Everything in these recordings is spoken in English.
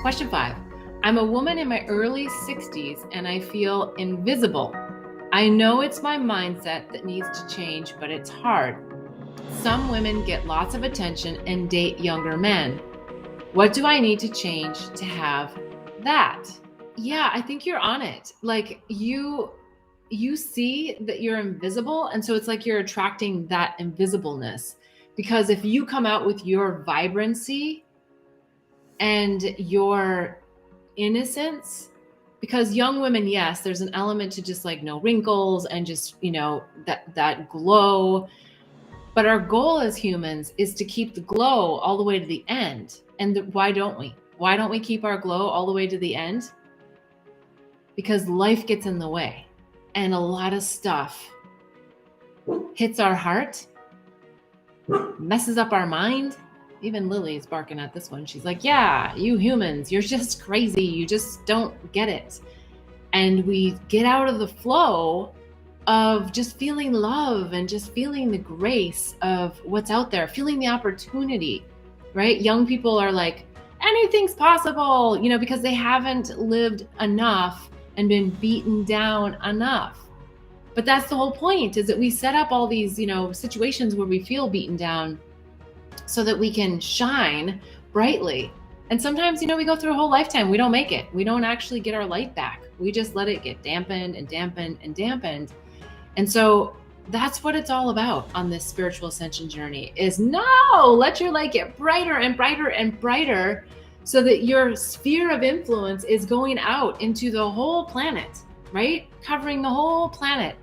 Question 5. I'm a woman in my early 60s and I feel invisible. I know it's my mindset that needs to change, but it's hard. Some women get lots of attention and date younger men. What do I need to change to have that? Yeah, I think you're on it. Like you see that you're invisible, and so it's like you're attracting that invisibleness. Because if you come out with your vibrancy and your innocence, because young women, yes, there's an element to just like no wrinkles and just, that glow. But our goal as humans is to keep the glow all the way to the end. And why don't we? Why don't we keep our glow all the way to the end? Because life gets in the way and a lot of stuff hits our heart, messes up our mind. Even Lily's barking at this one. She's like, yeah, you humans, you're just crazy. You just don't get it. And we get out of the flow of just feeling love and just feeling the grace of what's out there, feeling the opportunity, right? Young people are like, anything's possible, because they haven't lived enough and been beaten down enough. But that's the whole point, is that we set up all these, situations where we feel beaten down so that we can shine brightly. And sometimes, we go through a whole lifetime, we don't make it. We don't actually get our light back. We just let it get dampened and dampened and dampened. And so that's what it's all about on this spiritual ascension journey, is let your light get brighter and brighter and brighter so that your sphere of influence is going out into the whole planet, right? Covering the whole planet.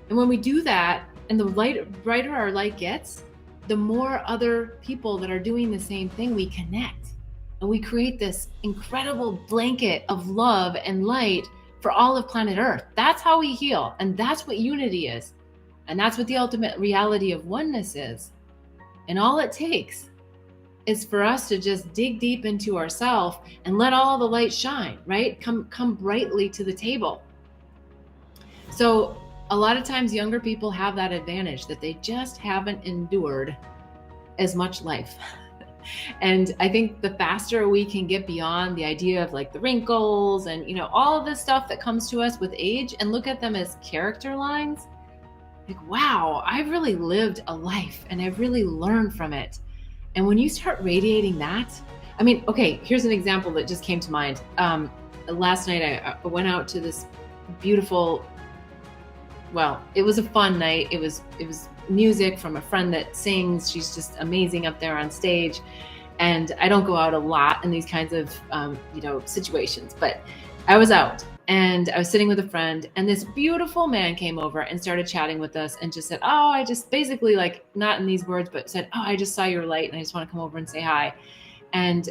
And when we do that, and the brighter our light gets, the more other people that are doing the same thing we connect. And we create this incredible blanket of love and light for all of planet Earth. That's how we heal. And that's what unity is. And that's what the ultimate reality of oneness is. And all it takes is for us to just dig deep into ourselves and let all the light shine, right? Come brightly to the table. So a lot of times younger people have that advantage, that they just haven't endured as much life. And I think the faster we can get beyond the idea of like the wrinkles and, all of this stuff that comes to us with age, and look at them as character lines, like, wow, I've really lived a life and I've really learned from it. And when you start radiating that, okay, here's an example that just came to mind. Last night I went out to this beautiful, it was a fun night. It was music from a friend that sings. She's just amazing up there on stage. And I don't go out a lot in these kinds of, situations, but I was out and I was sitting with a friend, and this beautiful man came over and started chatting with us and just said, oh, I just basically, like, not in these words, but said, oh, I just saw your light and I just want to come over and say hi. And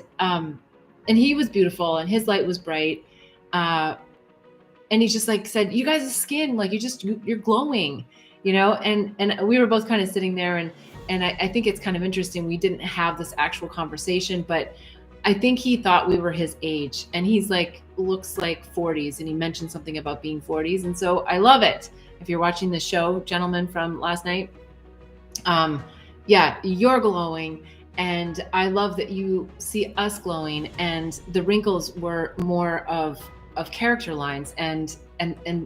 he was beautiful and his light was bright. And he just like said, you guys' skin, like you're glowing, and we were both kind of sitting there, and I think it's kind of interesting. We didn't have this actual conversation, but I think he thought we were his age, and he's like, looks like 40s. And he mentioned something about being 40s. And so I love it. If you're watching the show, gentlemen, from last night, you're glowing. And I love that you see us glowing, and the wrinkles were more of character lines, and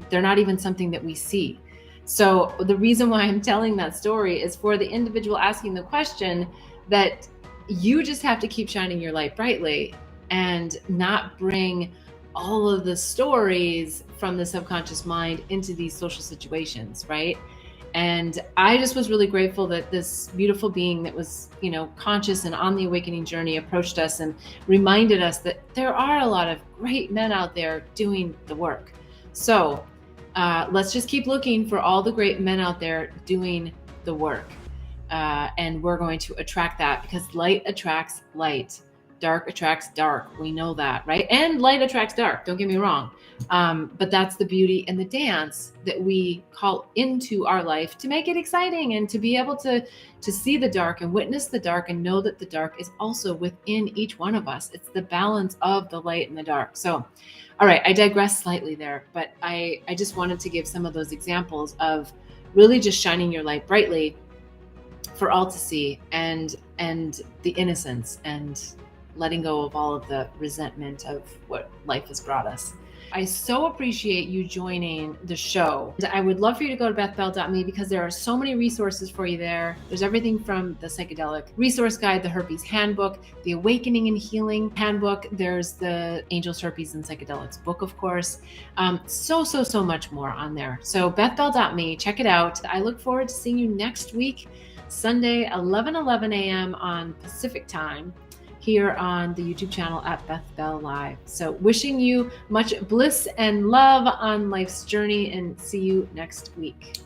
they're not even something that we see. So the reason why I'm telling that story is for the individual asking the question, that you just have to keep shining your light brightly and not bring all of the stories from the subconscious mind into these social situations, right? And I just was really grateful that this beautiful being that was, conscious and on the awakening journey approached us and reminded us that there are a lot of great men out there doing the work. So let's just keep looking for all the great men out there doing the work. And we're going to attract that, because light attracts light. Dark attracts dark. We know that, right? And light attracts dark. Don't get me wrong. But that's the beauty and the dance that we call into our life to make it exciting, and to be able to see the dark and witness the dark and know that the dark is also within each one of us. It's the balance of the light and the dark. So, all right, I digress slightly there, but I just wanted to give some of those examples of really just shining your light brightly for all to see, and the innocence and letting go of all of the resentment of what life has brought us. I so appreciate you joining the show. I would love for you to go to bethbell.me because there are so many resources for you there. There's everything from the psychedelic resource guide, the herpes handbook, the awakening and healing handbook. There's the angels, herpes, and psychedelics book, of course. So much more on there. So bethbell.me, check it out. I look forward to seeing you next week, Sunday, 11 a.m. on Pacific time, here on the YouTube channel at Beth Bell Live. So wishing you much bliss and love on life's journey, and see you next week.